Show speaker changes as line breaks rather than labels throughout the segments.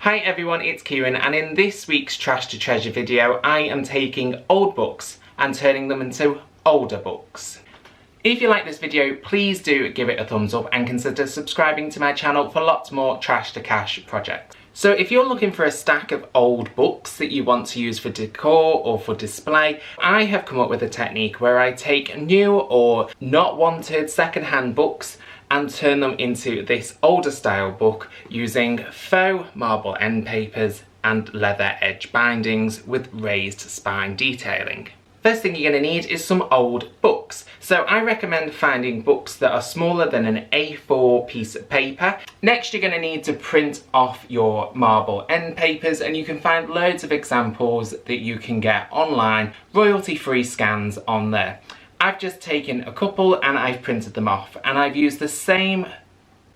Hi everyone, it's Kieran, and in this week's Trash to Treasure video I am taking old books and turning them into older books. If you like this video, please do give it a thumbs up and consider subscribing to my channel for lots more Trash to Cash projects. So if you're looking for a stack of old books that you want to use for decor or for display, I have come up with a technique where I take new or not wanted second-hand books and turn them into this older style book using faux marble end papers and leather edge bindings with raised spine detailing. First thing you're going to need is some old books. So I recommend finding books that are smaller than an A4 piece of paper. Next you're going to need to print off your marble end papers, and you can find loads of examples that you can get online, royalty-free scans on there. I've just taken a couple and I've printed them off, and I've used the same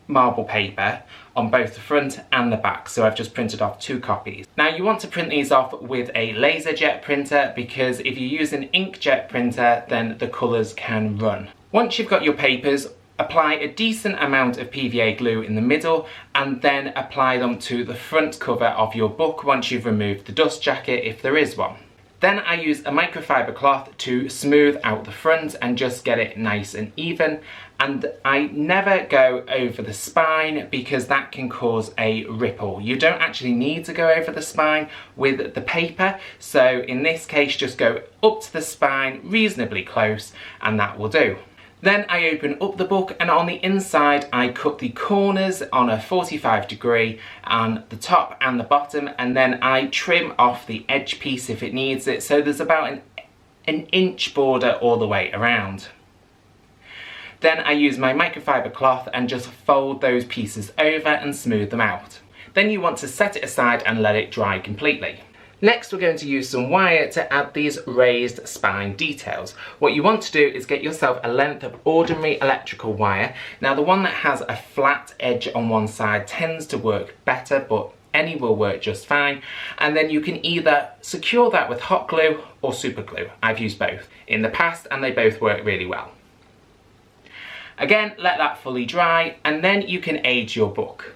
marble paper on both the front and the back, so I've just printed off 2 copies. Now you want to print these off with a laser jet printer, because if you use an inkjet printer then the colours can run. Once you've got your papers, apply a decent amount of PVA glue in the middle and then apply them to the front cover of your book once you've removed the dust jacket if there is one. Then I use a microfiber cloth to smooth out the front and just get it nice and even, and I never go over the spine because that can cause a ripple. You don't actually need to go over the spine with the paper, so in this case just go up to the spine reasonably close and that will do. Then I open up the book, and on the inside I cut the corners on a 45° on the top and the bottom, and then I trim off the edge piece if it needs it, so there's about an inch border all the way around. Then I use my microfiber cloth and just fold those pieces over and smooth them out. Then you want to set it aside and let it dry completely. Next we're going to use some wire to add these raised spine details. What you want to do is get yourself a length of ordinary electrical wire. Now the one that has a flat edge on one side tends to work better, but any will work just fine. And then you can either secure that with hot glue or super glue. I've used both in the past and they both work really well. Again, let that fully dry and then you can age your book.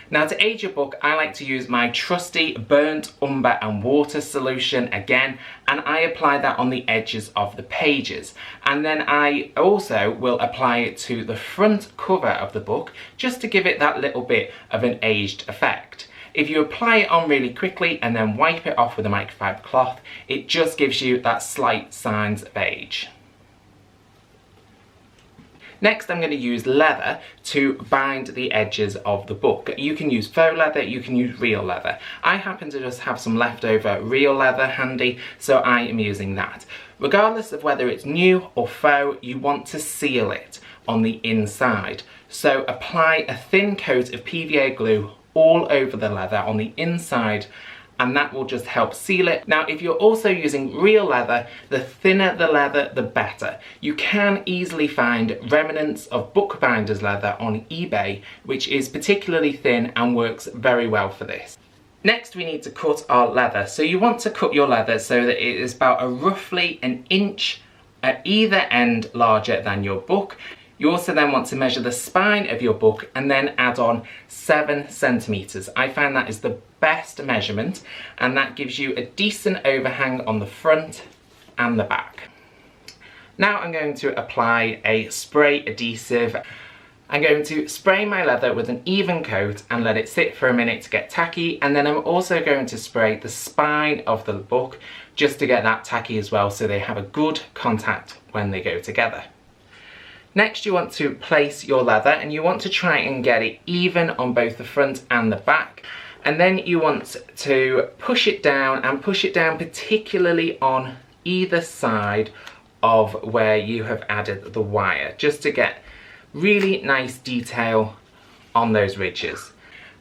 Now to age your book, I like to use my trusty burnt umber and water solution again, and I apply that on the edges of the pages. And then I also will apply it to the front cover of the book just to give it that little bit of an aged effect. If you apply it on really quickly and then wipe it off with a microfiber cloth, it just gives you that slight signs of age. Next I'm going to use leather to bind the edges of the book. You can use faux leather, you can use real leather. I happen to just have some leftover real leather handy, so I am using that. Regardless of whether it's new or faux, you want to seal it on the inside. So apply a thin coat of PVA glue all over the leather on the inside, and that will just help seal it. Now if you're also using real leather, the thinner the leather the better. You can easily find remnants of bookbinders leather on eBay, which is particularly thin and works very well for this. Next we need to cut our leather. So you want to cut your leather so that it is about roughly an inch at either end larger than your book. You also then want to measure the spine of your book and then add on 7 centimeters. I find that is the best measurement, and that gives you a decent overhang on the front and the back. Now I'm going to apply a spray adhesive. I'm going to spray my leather with an even coat and let it sit for a minute to get tacky, and then I'm also going to spray the spine of the book just to get that tacky as well, so they have a good contact when they go together. Next you want to place your leather, and you want to try and get it even on both the front and the back. And then you want to push it down, and push it down particularly on either side of where you have added the wire, just to get really nice detail on those ridges.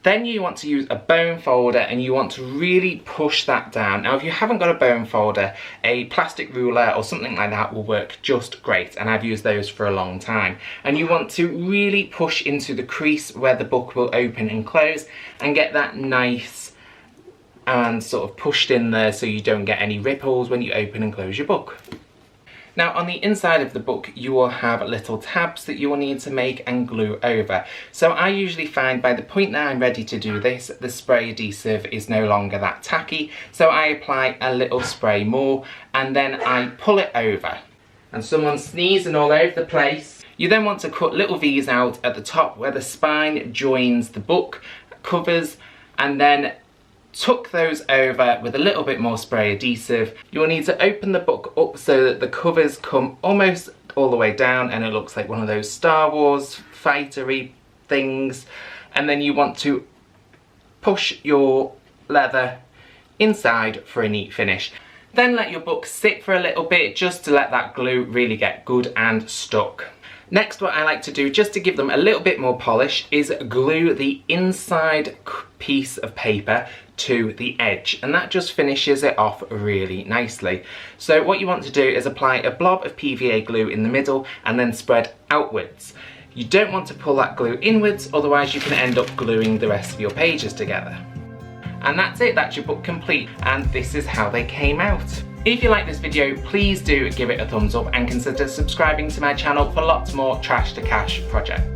Then you want to use a bone folder, and you want to really push that down. Now if you haven't got a bone folder, a plastic ruler or something like that will work just great, and I've used those for a long time. And you want to really push into the crease where the book will open and close and get that nice and sort of pushed in there so you don't get any ripples when you open and close your book. Now on the inside of the book you will have little tabs that you will need to make and glue over. So I usually find by the point that I'm ready to do this, the spray adhesive is no longer that tacky, so I apply a little spray more and then I pull it over. And someone's sneezing all over the place. You then want to cut little V's out at the top where the spine joins the book covers, and then tuck those over with a little bit more spray adhesive. You will need to open the book up so that the covers come almost all the way down and it looks like one of those Star Wars fightery things. And then you want to push your leather inside for a neat finish. Then let your book sit for a little bit just to let that glue really get good and stuck. Next, what I like to do, just to give them a little bit more polish, is glue the inside piece of paper to the edge, and that just finishes it off really nicely. So what you want to do is apply a blob of PVA glue in the middle and then spread outwards. You don't want to pull that glue inwards, otherwise you can end up gluing the rest of your pages together. And that's it, that's your book complete, and this is how they came out. If you like this video, please do give it a thumbs up and consider subscribing to my channel for lots more trash to cash projects.